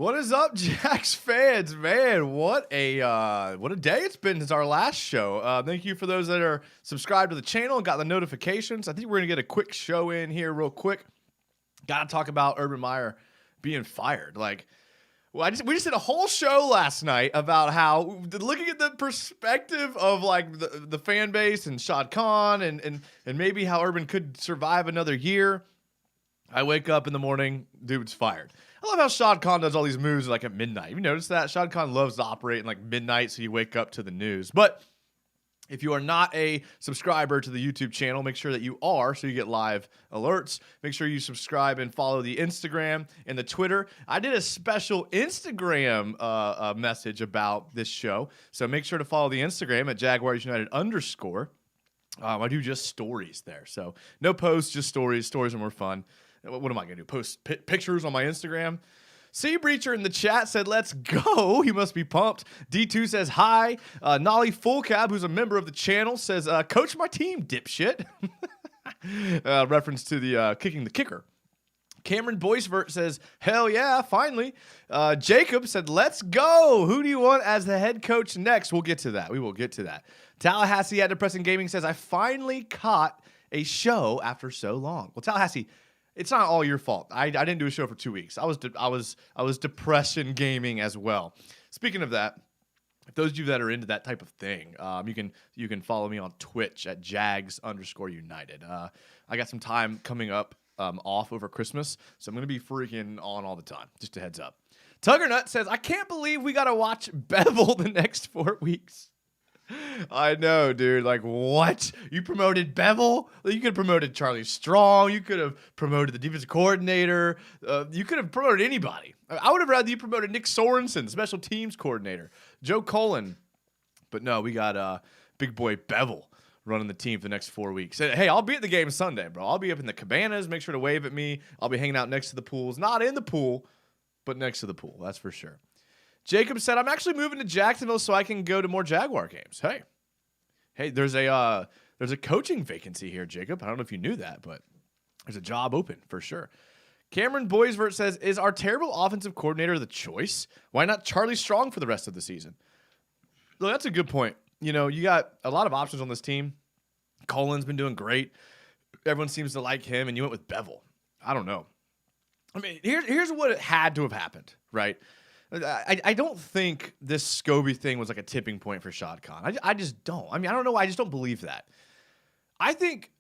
What is up, Jags fans? Man, what a day it's been since our last show. Thank you for those that are subscribed to the channel and got the notifications. I think we're gonna get a quick show in here real quick. Gotta talk about Urban Meyer being fired. We just did a whole show last night about how, looking at the perspective of like the fan base and Shad Khan and maybe how Urban could survive another year. I wake up in the morning, dude's fired. I love how Shad Khan does all these moves like at midnight. You notice that? Shad Khan loves to operate in like midnight, so you wake up to the news. But if you are not a subscriber to the YouTube channel, make sure that you are so you get live alerts. Make sure you subscribe and follow the Instagram and the Twitter. I did a special Instagram message about this show, so make sure to follow the Instagram at Jaguars United _. I do just stories there, so no posts, just stories. Stories are more fun. What am I going to do? Post pictures on my Instagram? Sea Breacher in the chat said, let's go. He must be pumped. D2 says, hi. Nolly Full Cab, who's a member of the channel, says, coach my team, dipshit. Reference to the kicking the kicker. Cameron Boycevert says, hell yeah, finally. Jacob said, let's go. Who do you want as the head coach next? We'll get to that. We will get to that. Tallahassee at Depressing Gaming says, I finally caught a show after so long. Well, Tallahassee, it's not all your fault. I didn't do a show for 2 weeks. I was depression gaming as well. Speaking of that, if those of you that are into that type of thing, you can follow me on Twitch at Jags_United. I got some time coming up off over Christmas, so I'm gonna be freaking on all the time. Just a heads up. Tuggernut says, I can't believe we gotta watch Bevel the next 4 weeks. I know, dude. Like, what? You promoted Bevel? You could have promoted Charlie Strong. You could have promoted the defensive coordinator. You could have promoted anybody. I would have rather you promoted Nick Sorensen, special teams coordinator, Joe Cullen. But no, we got big boy Bevel running the team for the next 4 weeks. Hey, I'll be at the game Sunday, bro. I'll be up in the cabanas. Make sure to wave at me. I'll be hanging out next to the pools. Not in the pool, but next to the pool. That's for sure. Jacob said, I'm actually moving to Jacksonville so I can go to more Jaguar games. Hey, there's a coaching vacancy here, Jacob. I don't know if you knew that, but there's a job open for sure. Cameron Boycevert says, is our terrible offensive coordinator the choice? Why not Charlie Strong for the rest of the season? Well, that's a good point. You know, you got a lot of options on this team. Colin's been doing great. Everyone seems to like him, and you went with Bevel. I don't know. I mean, here's what had to have happened, right? I don't think this Scobie thing was like a tipping point for Shad Khan. I just don't. I mean, I don't know. I just don't believe that. I think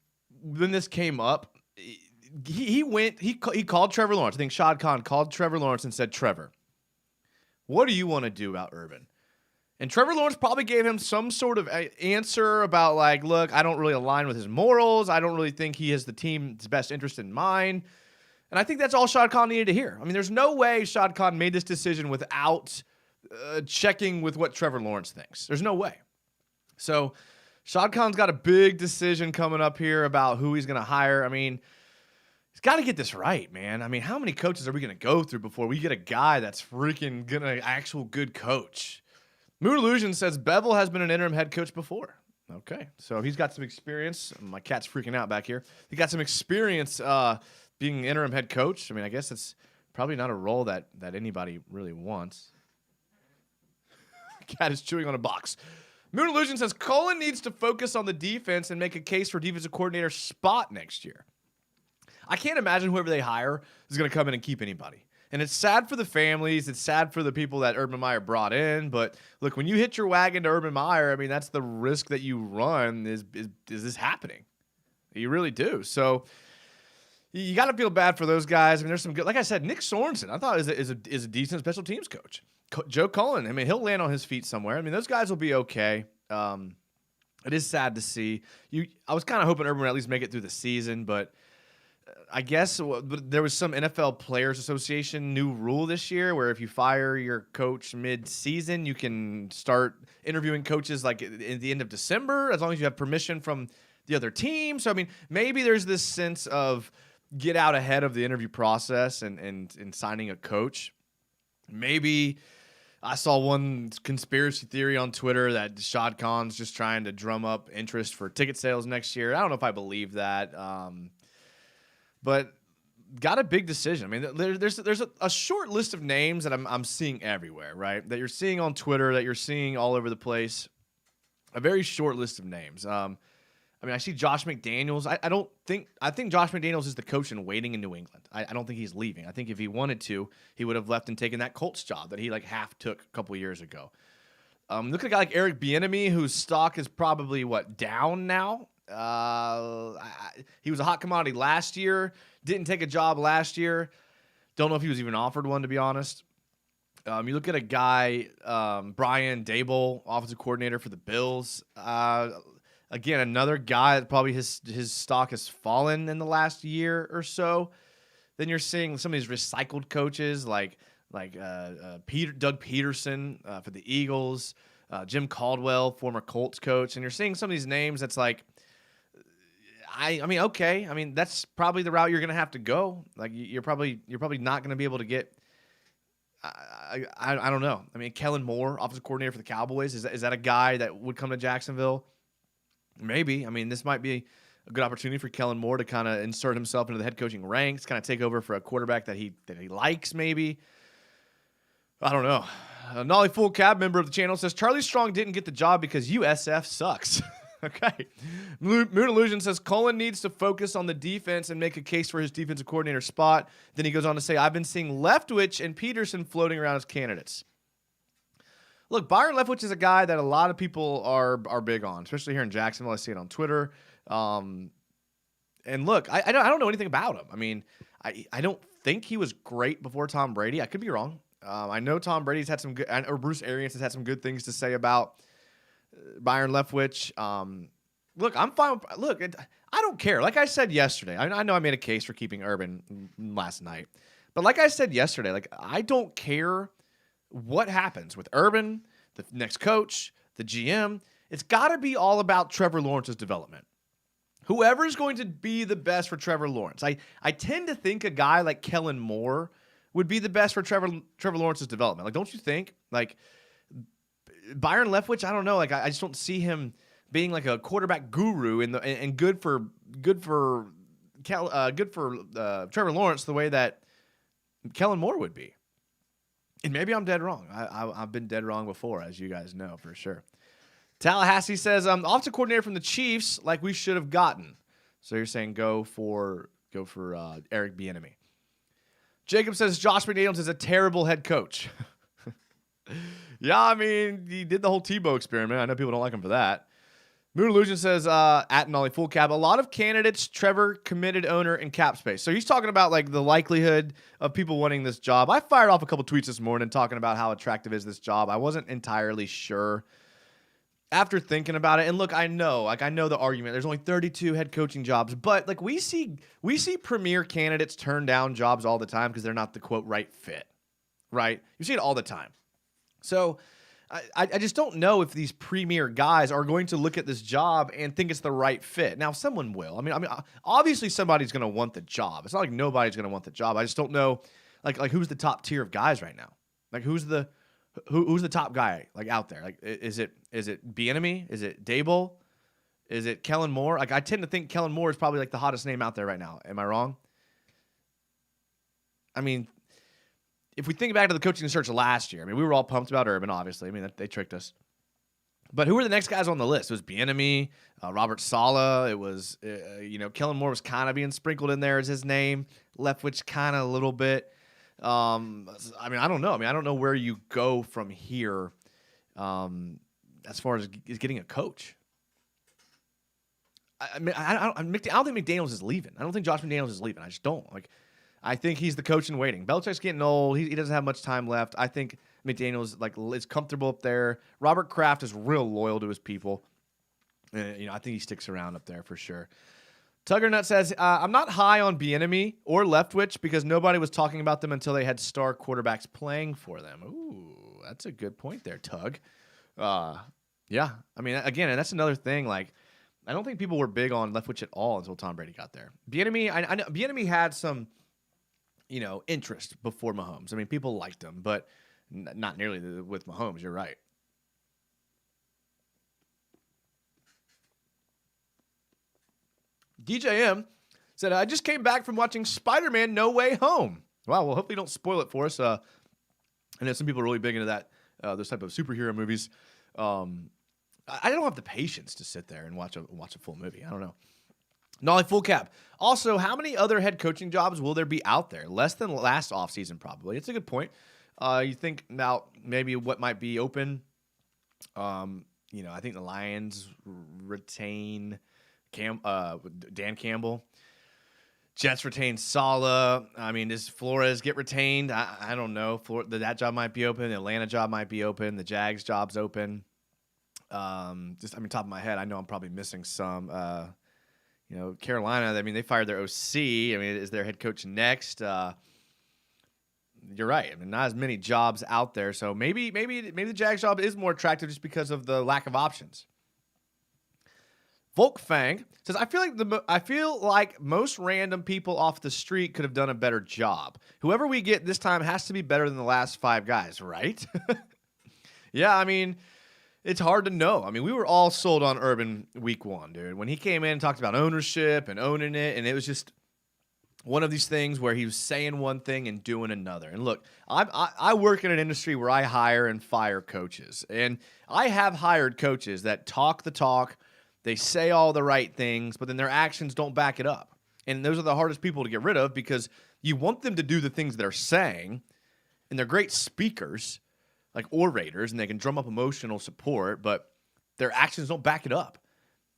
when this came up, he called Trevor Lawrence. I think Shad Khan called Trevor Lawrence and said, Trevor, what do you want to do about Urban? And Trevor Lawrence probably gave him some sort of answer about like, look, I don't really align with his morals. I don't really think he has the team's best interest in mind. And I think that's all Shad Khan needed to hear. I mean, there's no way Shad Khan made this decision without checking with what Trevor Lawrence thinks. There's no way. So Shad Khan's got a big decision coming up here about who he's going to hire. I mean, he's got to get this right, man. I mean, how many coaches are we going to go through before we get a guy that's freaking going to actual good coach? Moon Illusion says Bevel has been an interim head coach before. Okay, so he's got some experience. My cat's freaking out back here. He got some experience being an interim head coach. I mean, I guess it's probably not a role that anybody really wants. Cat is chewing on a box. Moon Illusion says Cullen needs to focus on the defense and make a case for defensive coordinator spot next year. I can't imagine whoever they hire is going to come in and keep anybody. And it's sad for the families. It's sad for the people that Urban Meyer brought in. But look, when you hit your wagon to Urban Meyer, I mean, that's the risk that you run is this happening. You really do. So you got to feel bad for those guys. I mean, there's some good, like I said, Nick Sorensen, I thought is a decent special teams coach. Joe Cullen, I mean, he'll land on his feet somewhere. I mean, those guys will be okay. It is sad to see. I was kind of hoping Urban would at least make it through the season, but I guess there was some NFL Players Association new rule this year where if you fire your coach mid-season, you can start interviewing coaches like at the end of December, as long as you have permission from the other team. So, I mean, maybe there's this sense of get out ahead of the interview process and signing a coach. Maybe I saw one conspiracy theory on Twitter that Shad Khan's just trying to drum up interest for ticket sales next year. I don't know if I believe that. But got a big decision. I mean, there's a short list of names that I'm seeing everywhere, right? That you're seeing on Twitter, that you're seeing all over the place. A very short list of names. I mean, I see Josh McDaniels. I think Josh McDaniels is the coach in waiting in New England. I don't think he's leaving. I think if he wanted to, he would have left and taken that Colts job that he like half took a couple years ago. Look at a guy like Eric Bieniemy, whose stock is probably down now. He was a hot commodity last year. Didn't take a job last year. Don't know if he was even offered one, to be honest. You look at a guy, Brian Daboll, offensive coordinator for the Bills. Again, another guy that probably his stock has fallen in the last year or so. Then you're seeing some of these recycled coaches like Doug Peterson for the Eagles, Jim Caldwell, former Colts coach, and you're seeing some of these names that's like, I mean, okay, I mean that's probably the route you're gonna have to go. Like you're probably not gonna be able to get. I don't know. I mean, Kellen Moore, offensive coordinator for the Cowboys, is that a guy that would come to Jacksonville? Maybe. I mean, this might be a good opportunity for Kellen Moore to kind of insert himself into the head coaching ranks, kind of take over for a quarterback that he likes. Maybe. I don't know. Nolly Full Cab, member of the channel, says Charlie Strong didn't get the job because USF sucks. Okay. Moon Illusion says Cullen needs to focus on the defense and make a case for his defensive coordinator spot. Then he goes on to say, I've been seeing Leftwich and Peterson floating around as candidates. Look, Byron Leftwich is a guy that a lot of people are big on, especially here in Jacksonville. I see it on Twitter. And look, I don't know anything about him. I mean, I don't think he was great before Tom Brady. I could be wrong. I know Tom Brady's had some good, or Bruce Arians has had some good things to say about Byron Leftwich. Look, I'm fine. Look, I don't care. Like I said yesterday, I know I made a case for keeping Urban last night, but like I said yesterday, like I don't care what happens with Urban, the next coach, the GM. It's got to be all about Trevor Lawrence's development. Whoever is going to be the best for Trevor Lawrence. I tend to think a guy like Kellen Moore would be the best for Trevor Lawrence's development. Like, don't you think? Like, Byron Leftwich, I don't know. Like, I just don't see him being like a quarterback guru and good for Trevor Lawrence the way that Kellen Moore would be. And maybe I'm dead wrong. I've been dead wrong before, as you guys know for sure. Tallahassee says, offensive coordinator from the Chiefs, like we should have gotten. So you're saying go for Eric Bieniemy. Jacob says Josh McDaniels is a terrible head coach. Yeah, I mean, he did the whole Tebow experiment. I know people don't like him for that. Moon Illusion says, at Nolly Full Cap, a lot of candidates, Trevor, committed owner, and cap space. So he's talking about like the likelihood of people wanting this job. I fired off a couple tweets this morning talking about how attractive is this job. I wasn't entirely sure after thinking about it. And look, I know the argument. There's only 32 head coaching jobs, but like we see premier candidates turn down jobs all the time because they're not the quote right fit, right? You see it all the time. So I just don't know if these premier guys are going to look at this job and think it's the right fit. Now, someone will. I mean, obviously somebody's going to want the job. It's not like nobody's going to want the job. I just don't know, like who's the top tier of guys right now? Like who's the top guy like out there? Like is it Bieniemy? Is it Daboll? Is it Kellen Moore? Like I tend to think Kellen Moore is probably like the hottest name out there right now. Am I wrong? I mean, if we think back to the coaching search last year, I mean, we were all pumped about Urban, obviously. I mean, they tricked us. But who were the next guys on the list? It was Bieniemy, Robert Saleh. It was, Kellen Moore was kind of being sprinkled in there as his name. Leftwich kind of a little bit. I mean, I don't know. I don't know where you go from here as far as getting a coach. I don't think McDaniels is leaving. I don't think Josh McDaniels is leaving. I just don't. Like, I think he's the coach in waiting. Belichick's getting old. He doesn't have much time left. I think McDaniels is comfortable up there. Robert Kraft is real loyal to his people. I think he sticks around up there for sure. Tuggernut says, I'm not high on Bieniemy or Leftwich because nobody was talking about them until they had star quarterbacks playing for them. Ooh, that's a good point there, Tug. Yeah, I mean, again, and that's another thing. Like, I don't think people were big on Leftwich at all until Tom Brady got there. Bieniemy, I know Bieniemy had some, interest before Mahomes. I mean, people liked him, but not nearly with Mahomes. You're right. DJM Said, I just came back from watching Spider-Man No Way Home. Wow, well, hopefully you don't spoil it for us. I know some people are really big into that, those type of superhero movies. I don't have the patience to sit there and watch a full movie. I don't know. Nolly Full Cap. Also, how many other head coaching jobs will there be out there? Less than last offseason, probably. It's a good point. You think about maybe what might be open. I think the Lions retain Dan Campbell. Jets retain Saleh. I mean, does Flores get retained? I don't know. That job might be open. The Atlanta job might be open. The Jags job's open. Top of my head, I know I'm probably missing some. Carolina, I mean, they fired their OC. I mean, is their head coach next? You're right. I mean, not as many jobs out there. So maybe the Jags job is more attractive just because of the lack of options. Volkfang says, I feel like most random people off the street could have done a better job. Whoever we get this time has to be better than the last 5 guys, right? Yeah, I mean, it's hard to know. I mean, we were all sold on Urban week 1, dude. When he came in and talked about ownership and owning it, and it was just one of these things where he was saying one thing and doing another. And look, I work in an industry where I hire and fire coaches. And I have hired coaches that talk the talk, they say all the right things, but then their actions don't back it up. And those are the hardest people to get rid of because you want them to do the things they're saying, and they're great speakers, like orators, and they can drum up emotional support, but their actions don't back it up.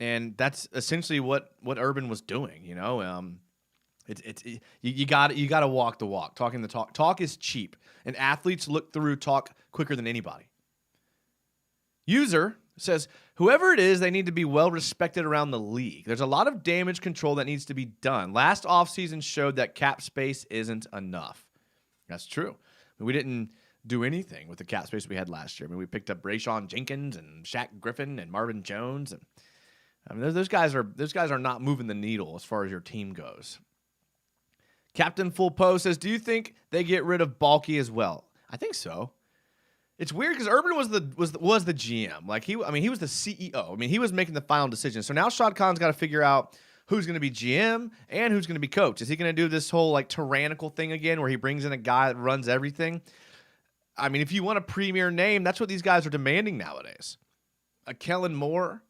And that's essentially what Urban was doing, you know? You got to walk the walk, talking the talk. Talk is cheap, and athletes look through talk quicker than anybody. User says, whoever it is, they need to be well respected around the league. There's a lot of damage control that needs to be done. Last offseason showed that cap space isn't enough. That's true. I mean, we didn't do anything with the cap space we had last year. I mean, we picked up Rayshon Jenkins and Shaq Griffin and Marvin Jones, and I mean, those guys are not moving the needle as far as your team goes. Captain Full Post says, do you think they get rid of Balky as well? I think so. It's weird because Urban was the GM. Like he was the CEO. I mean, he was making the final decision. So now Shad Khan's got to figure out who's going to be GM and who's going to be coach. Is he going to do this whole like tyrannical thing again where he brings in a guy that runs everything? I mean, if you want a premier name, that's what these guys are demanding nowadays. A Kellen Moore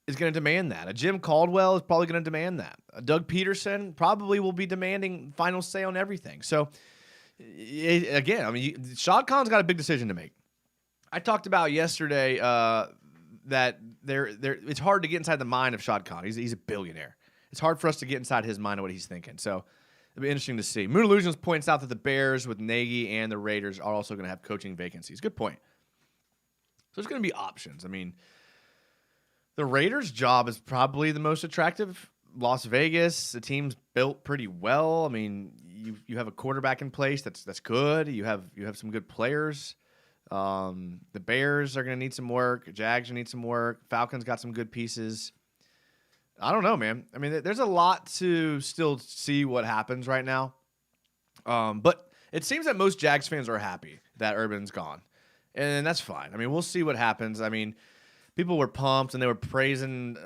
is going to demand that. A Jim Caldwell is probably going to demand that. A Doug Peterson probably will be demanding final say on everything. So, again, I mean, Shad Khan's got a big decision to make. I talked about yesterday that it's hard to get inside the mind of Shad Khan. He's a billionaire. It's hard for us to get inside his mind of what he's thinking. So it'll be interesting to see. Moon Illusions points out that the Bears with Nagy and the Raiders are also going to have coaching vacancies. Good point. So there's going to be options. I mean, the Raiders' job is probably the most attractive. Las Vegas, the team's built pretty well. I mean, you have a quarterback in place that's good. You have some good players. The Bears are going to need some work. Jags are going to need some work. Falcons got some good pieces. I don't know, man. I mean, there's a lot to still see what happens right now. But it seems that most Jags fans are happy that Urban's gone. And that's fine. I mean, we'll see what happens. I mean, people were pumped and they were praising,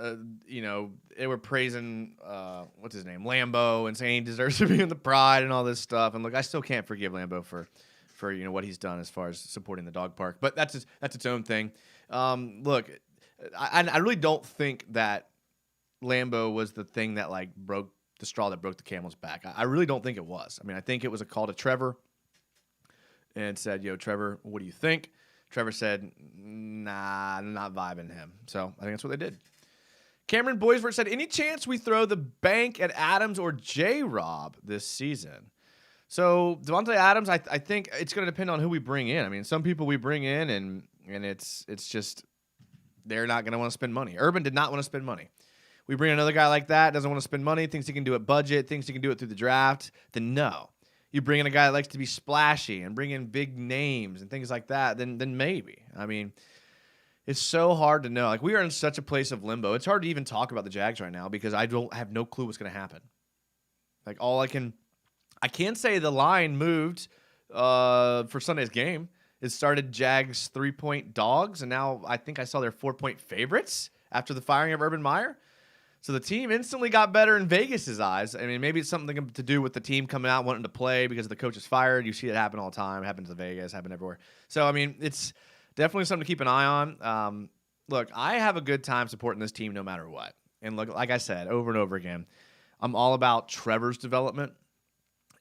what's his name, Lambeau, and saying he deserves to be in the pride and all this stuff. And look, I still can't forgive Lambeau for what he's done as far as supporting the dog park, but that's its own thing. Look, I really don't think that Lambeau was the thing that like broke the straw that broke the camel's back. I really don't think it was. I mean, I think it was a call to Trevor and said, "Yo, Trevor, what do you think?" Trevor said, "Nah, not vibing him." So I think that's what they did. Cameron Boysford said, "Any chance we throw the bank at Adams or J-Rob this season?" So Devontae Adams, I think it's going to depend on who we bring in. I mean, some people we bring in, and it's just they're not going to want to spend money. Urban did not want to spend money. We bring another guy like that, doesn't want to spend money, thinks he can do it budget, thinks he can do it through the draft, then no. You bring in a guy that likes to be splashy and bring in big names and things like that, then maybe. I mean, it's so hard to know. Like, we are in such a place of limbo. It's hard to even talk about the Jags right now because I have no clue what's going to happen. Like, I can say the line moved for Sunday's game. It started Jags 3-point dogs, and now I think I saw their 4-point favorites after the firing of Urban Meyer. So the team instantly got better in Vegas's eyes. I mean, maybe it's something to do with the team coming out wanting to play because the coach is fired. You see it happen all the time. It happens in Vegas, happen everywhere. So, I mean, it's definitely something to keep an eye on. Look, I have a good time supporting this team no matter what. And look, like I said, over and over again, I'm all about Trevor's development,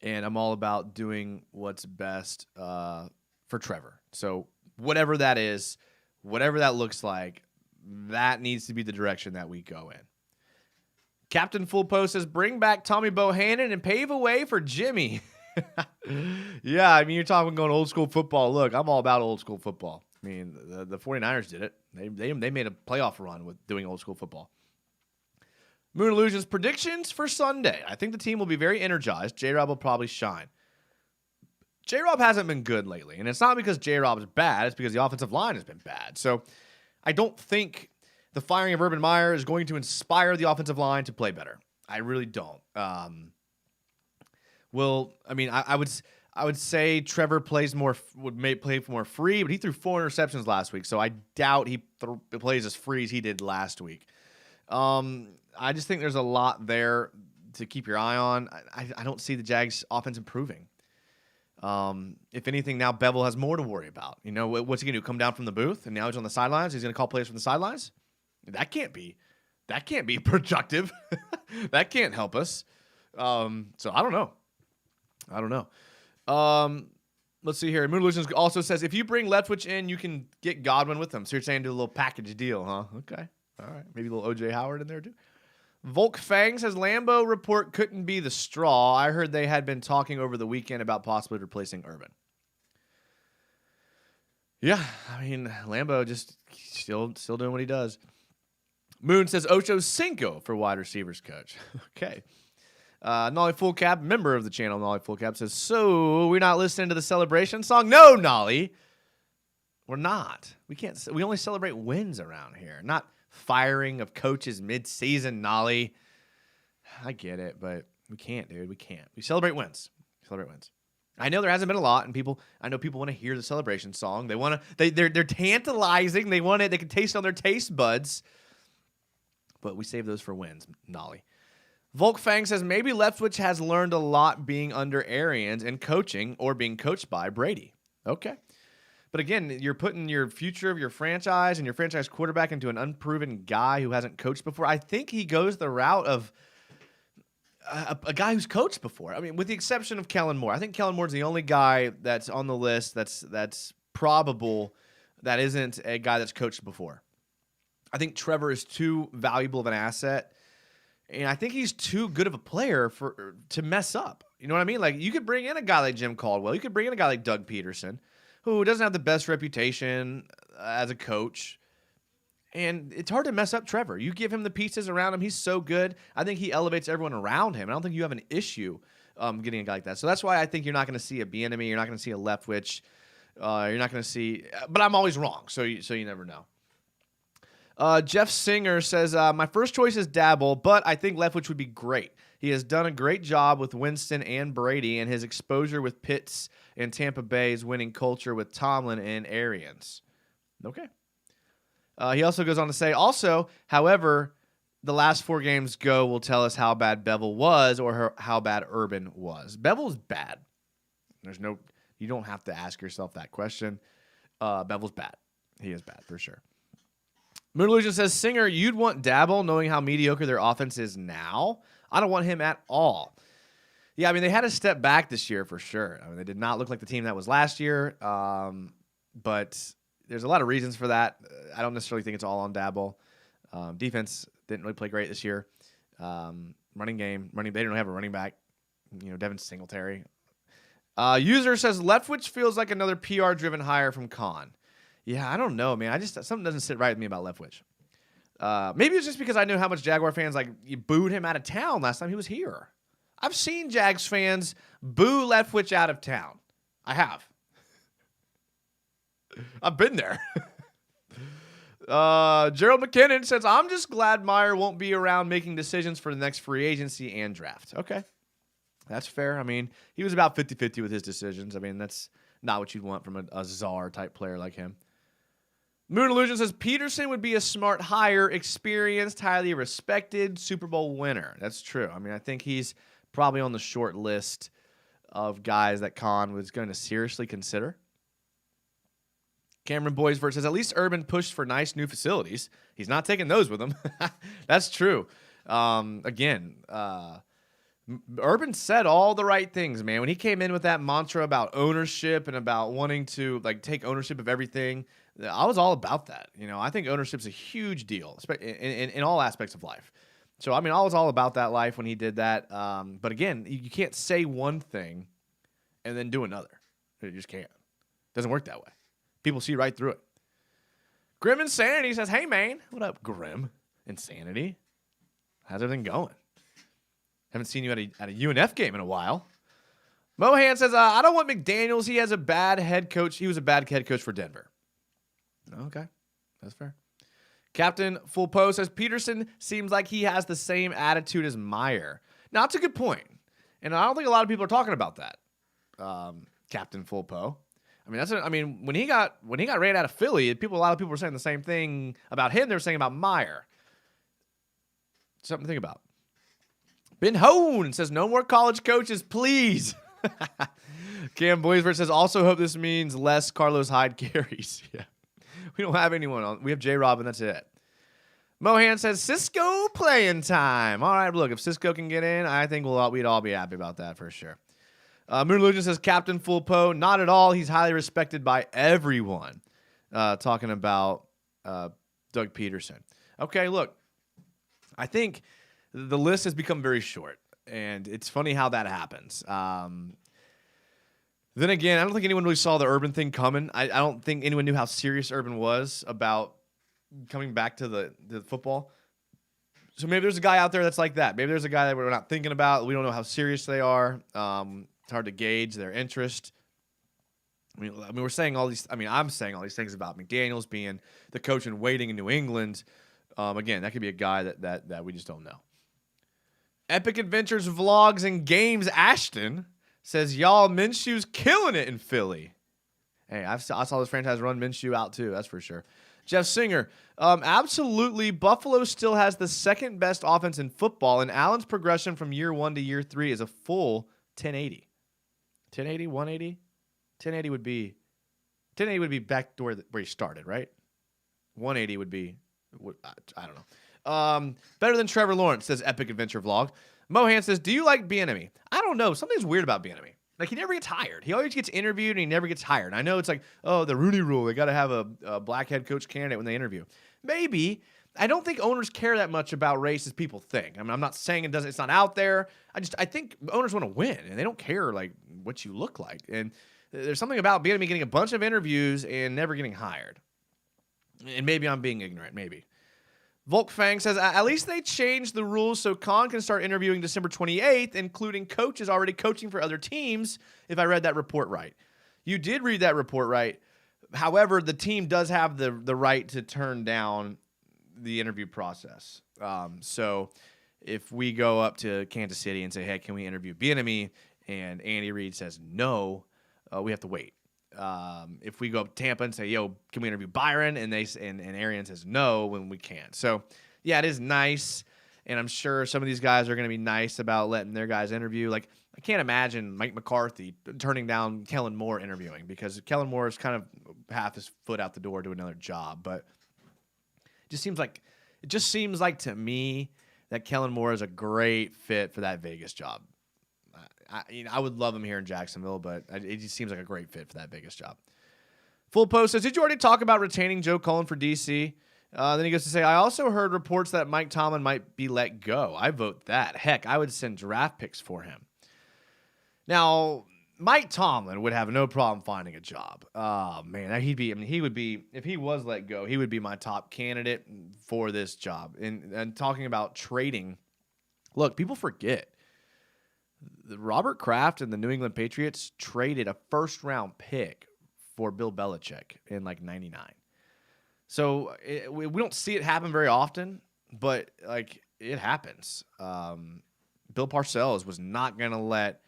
and I'm all about doing what's best for Trevor. So whatever that is, whatever that looks like, that needs to be the direction that we go in. Captain Full Post says, bring back Tommy Bohannon and pave a way for Jimmy. Yeah, I mean, you're talking going old school football. Look, I'm all about old school football. I mean, the 49ers did it. They made a playoff run with doing old school football. Moon Illusions predictions for Sunday. I think the team will be very energized. J-Rob will probably shine. J-Rob hasn't been good lately, and it's not because J-Rob is bad. It's because the offensive line has been bad. So I don't think the firing of Urban Meyer is going to inspire the offensive line to play better. I really don't. I would say Trevor plays may play more free, but he threw 4 interceptions last week, so I doubt he plays as free as he did last week. I just think there's a lot there to keep your eye on. I don't see the Jags offense improving. If anything, now Bevel has more to worry about. You know, what's he going to do? Come down from the booth and now he's on the sidelines? He's going to call plays from the sidelines? That can't be productive. That can't help us. So I don't know. Let's see here. Moon Illusions also says, if you bring Leftwich in, you can get Godwin with them. So you're saying do a little package deal, huh? Okay. All right. Maybe a little O.J. Howard in there too. Volk Fang says, Lambeau report couldn't be the straw. I heard they had been talking over the weekend about possibly replacing Urban. Yeah, I mean, Lambeau just still doing what he does. Moon says, Ocho Cinco for wide receivers coach. Okay. Nolly Full Cap, member of the channel, Nolly Full Cap, says, so we're not listening to the celebration song? No, Nolly. We're not. We only celebrate wins around here, not firing of coaches mid-season, Nolly. I get it, but we can't, dude. We can't. We celebrate wins. I know there hasn't been a lot, and I know people want to hear the celebration song. They're tantalizing. They want it. They can taste it on their taste buds. But we save those for wins, Nolly. Volk Fang says, maybe Leftwich has learned a lot being under Arians and coaching or being coached by Brady. Okay. But again, you're putting your future of your franchise and your franchise quarterback into an unproven guy who hasn't coached before. I think he goes the route of a guy who's coached before. I mean, with the exception of Kellen Moore. I think Kellen Moore's the only guy that's on the list that's probable that isn't a guy that's coached before. I think Trevor is too valuable of an asset, and I think he's too good of a player to mess up. You know what I mean? Like, you could bring in a guy like Jim Caldwell. You could bring in a guy like Doug Peterson, who doesn't have the best reputation as a coach. And it's hard to mess up Trevor. You give him the pieces around him. He's so good. I think he elevates everyone around him. I don't think you have an issue getting a guy like that. So that's why I think you're not going to see a Bieniemy. You're not going to see a Leftwich. You're not going to see – but I'm always wrong, so you never know. Jeff Singer says, my first choice is Dabble, but I think Leftwich would be great. He has done a great job with Winston and Brady, and his exposure with Pitts and Tampa Bay's winning culture with Tomlin and Arians. Okay. He also goes on to say, however, the last 4 games will tell us how bad Bevel was or how bad Urban was. Bevel's bad. You don't have to ask yourself that question. Bevel's bad. He is bad for sure. Moon Illusion says, Singer, you'd want Dabble knowing how mediocre their offense is now? I don't want him at all. Yeah, I mean, they had to step back this year for sure. I mean, they did not look like the team that was last year, but there's a lot of reasons for that. I don't necessarily think it's all on Dabble. Defense didn't really play great this year. Running game, they didn't have a running back. Devin Singletary. User says, Leftwich feels like another PR-driven hire from Khan. Yeah, I don't know, man. Something doesn't sit right with me about Leftwich. Maybe it's just because I knew how much Jaguar fans you booed him out of town last time he was here. I've seen Jags fans boo Leftwich out of town. I have. I've been there. Gerald McKinnon says, I'm just glad Meyer won't be around making decisions for the next free agency and draft. Okay. That's fair. I mean, he was about 50-50 with his decisions. I mean, that's not what you'd want from a czar type player like him. Moon Illusion says Peterson would be a smart hire, experienced, highly respected Super Bowl winner. That's true. I mean, I think he's probably on the short list of guys that Khan was going to seriously consider. Cameron Boysford says, at least Urban pushed for nice new facilities. He's not taking those with him. That's true. Urban said all the right things, man. When he came in with that mantra about ownership and about wanting to take ownership of everything, I was all about that. I think ownership's a huge deal in all aspects of life. So, I mean, I was all about that life when he did that. But again, you can't say one thing and then do another. You just can't. It doesn't work that way. People see right through it. Grim Insanity says, hey, man. What up, Grim Insanity? How's everything going? Haven't seen you at a UNF game in a while. Mohan says, I don't want McDaniels. He has a bad head coach. He was a bad head coach for Denver. Okay. That's fair. Captain Full Post says, Peterson seems like he has the same attitude as Meyer. Now, that's a good point. And I don't think a lot of people are talking about that. Captain Full Po. I mean, when he got ran out of Philly, a lot of people were saying the same thing about him they were saying about Meyer. Something to think about. Ben Hone says, no more college coaches, please. Cam Boysford says, also hope this means less Carlos Hyde carries. Yeah. We don't have anyone on. We have J-Rob, and that's it. Mohan says, Cisco playing time. All right, look, if Cisco can get in, I think we'd all be happy about that for sure. Moon Illusion says, Captain Full Po, not at all. He's highly respected by everyone. Talking about Doug Peterson. Okay, look, I think the list has become very short, and it's funny how that happens. Then again, I don't think anyone really saw the Urban thing coming. I don't think anyone knew how serious Urban was about coming back to the football. So maybe there's a guy out there that's like that. Maybe there's a guy that we're not thinking about. We don't know how serious they are. It's hard to gauge their interest. I mean, we're saying all these. I mean, I'm saying all these things about McDaniels being the coach in waiting in New England. Again, that could be a guy that we just don't know. Epic Adventures Vlogs and Games Ashton says, y'all, Minshew's killing it in Philly. Hey, I saw this franchise run Minshew out too, that's for sure. Jeff Singer, absolutely, Buffalo still has the second best offense in football, and Allen's progression from year 1 to year 3 is a full 1080. 1080, 180? 1080 would be back to where he started, right? 180 would be, I don't know. Better than Trevor Lawrence, says Epic Adventure Vlog. Mohan says, do you like Bieniemy? I don't know. Something's weird about Bieniemy. Like, he never gets hired. He always gets interviewed, and he never gets hired. I know it's like, oh, the Rooney Rule. They got to have a black head coach candidate when they interview. Maybe. I don't think owners care that much about race as people think. I mean, I'm not saying it's not out there. I think owners want to win, and they don't care, like, what you look like. And there's something about Bieniemy getting a bunch of interviews and never getting hired. And maybe I'm being ignorant. Maybe. Volkfang says, at least they changed the rules so Khan can start interviewing December 28th, including coaches already coaching for other teams, if I read that report right. You did read that report right. However, the team does have the right to turn down the interview process. So if we go up to Kansas City and say, hey, can we interview Bieniemy? And Andy Reid says no, we have to wait. If we go up to Tampa and say, yo, can we interview Byron? And Arian says no when we can't. So, yeah, it is nice. And I'm sure some of these guys are going to be nice about letting their guys interview. Like, I can't imagine Mike McCarthy turning down Kellen Moore interviewing because Kellen Moore is kind of half his foot out the door to another job. But it just seems like to me that Kellen Moore is a great fit for that Vegas job. I would love him here in Jacksonville, but it just seems like a great fit for that Vegas job. Full Post says, did you already talk about retaining Joe Cullen for DC? Then he goes to say, I also heard reports that Mike Tomlin might be let go. I vote that. Heck, I would send draft picks for him. Now, Mike Tomlin would have no problem finding a job. Oh, man, he would be, if he was let go, he would be my top candidate for this job. And talking about trading, look, people forget. Robert Kraft and the New England Patriots traded a first-round pick for Bill Belichick in, like, 99. So we don't see it happen very often, but, like, it happens. Bill Parcells was not going to let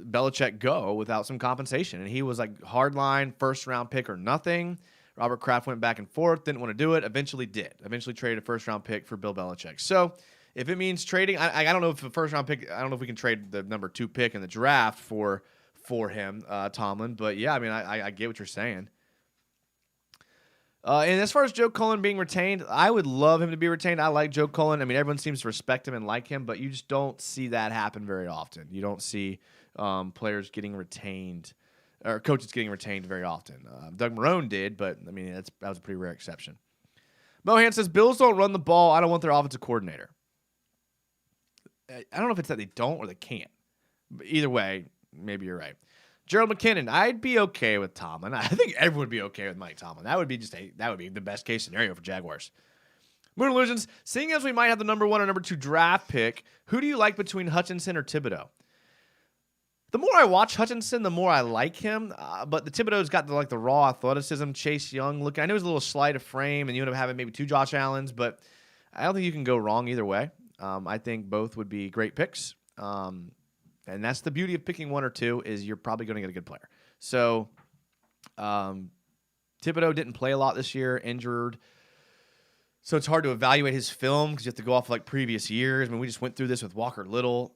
Belichick go without some compensation, and he was, like, hardline first-round pick or nothing. Robert Kraft went back and forth, didn't want to do it, eventually did. Eventually traded a first-round pick for Bill Belichick. So if it means trading, I don't know if a first-round pick, I don't know if we can trade the number 2 pick in the draft for him, Tomlin. But, yeah, I mean, I get what you're saying. And as far as Joe Cullen being retained, I would love him to be retained. I like Joe Cullen. I mean, everyone seems to respect him and like him, but you just don't see that happen very often. You don't see players getting retained or coaches getting retained very often. Doug Marrone did, but, I mean, that was a pretty rare exception. Mohan says, Bills don't run the ball. I don't want their offensive coordinator. I don't know if it's that they don't or they can't. But either way, maybe you're right. Gerald McKinnon, I'd be okay with Tomlin. I think everyone would be okay with Mike Tomlin. That would be the best case scenario for Jaguars. Moon Illusions, seeing as we might have the number 1 or number 2 draft pick, who do you like between Hutchinson or Thibodeau? The more I watch Hutchinson, the more I like him. But the Thibodeau's got the raw athleticism. Chase Young look. I know he's a little slight of frame, and you end up having maybe 2 Josh Allens, but I don't think you can go wrong either way. I think both would be great picks. And that's the beauty of picking 1 or 2 is you're probably going to get a good player. So Thibodeau didn't play a lot this year, injured. So it's hard to evaluate his film because you have to go off like previous years. I mean, we just went through this with Walker Little.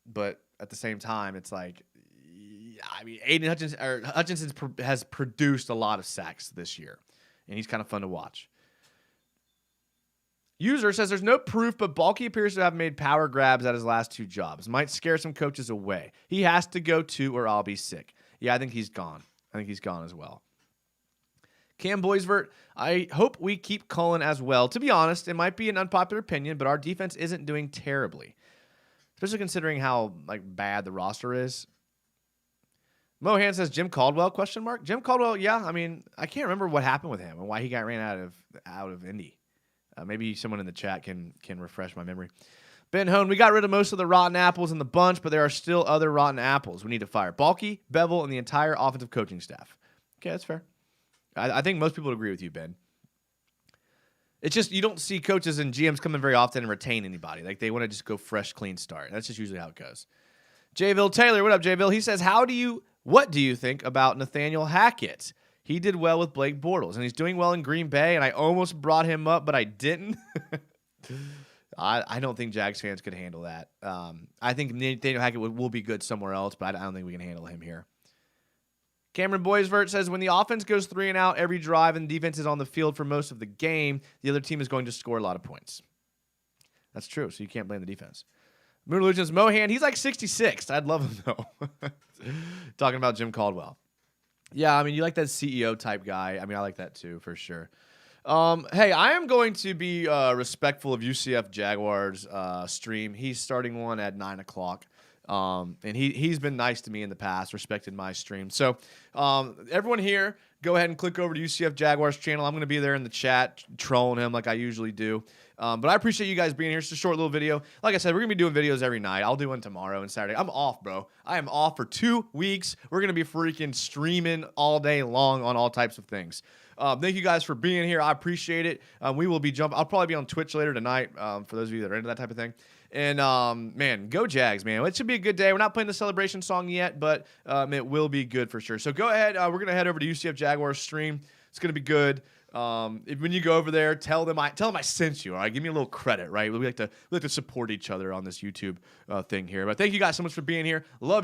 But at the same time, it's like, I mean, Aiden Hutchinson has produced a lot of sacks this year, and he's kind of fun to watch. User says there's no proof, but Balky appears to have made power grabs at his last 2 jobs. Might scare some coaches away. He has to go too, or I'll be sick. Yeah, I think he's gone. I think he's gone as well. Cam Boisvert, I hope we keep Cullen as well. To be honest, it might be an unpopular opinion, but our defense isn't doing terribly, especially considering how bad the roster is. Mohan says Jim Caldwell ? Jim Caldwell, yeah. I mean, I can't remember what happened with him and why he got ran out of Indy. Maybe someone in the chat can refresh my memory. Ben Hone, we got rid of most of the rotten apples in the bunch, but there are still other rotten apples. We need to fire Balky, Bevel, and the entire offensive coaching staff. Okay, that's fair. I think most people would agree with you, Ben. It's just you don't see coaches and GMs come in very often and retain anybody. Like they want to just go fresh, clean start. That's just usually how it goes. Jayville Taylor, what up, Jayville? He says, what do you think about Nathaniel Hackett? He did well with Blake Bortles, and he's doing well in Green Bay, and I almost brought him up, but I didn't. I don't think Jags fans could handle that. I think Nathaniel Hackett will be good somewhere else, but I don't think we can handle him here. Cameron Boisvert says, when the offense goes 3 and out every drive and the defense is on the field for most of the game, the other team is going to score a lot of points. That's true, so you can't blame the defense. Moon Illusions, Mohan, he's like 66. I'd love him, though. Talking about Jim Caldwell. Yeah, I mean, you like that CEO type guy. I mean, I like that too, for sure. Hey, I am going to be respectful of UCF Jaguars stream. He's starting one at 9 o'clock. And he's been nice to me in the past, respected my stream. So everyone here, go ahead and click over to UCF Jaguars channel. I'm going to be there in the chat trolling him like I usually do. But I appreciate you guys being here. It's a short little video. Like I said, we're going to be doing videos every night. I'll do one tomorrow and Saturday. I'm off, bro. I am off for 2 weeks. We're going to be freaking streaming all day long on all types of things. Thank you guys for being here. I appreciate it. We will be jumping. I'll probably be on Twitch later tonight for those of you that are into that type of thing. And, man, go Jags, man. It should be a good day. We're not playing the celebration song yet, but it will be good for sure. So go ahead. We're going to head over to UCF Jaguars stream. It's going to be good. When you go over there, tell them I sent you. All right, give me a little credit, right? We like to support each other on this YouTube thing here. But thank you guys so much for being here. Love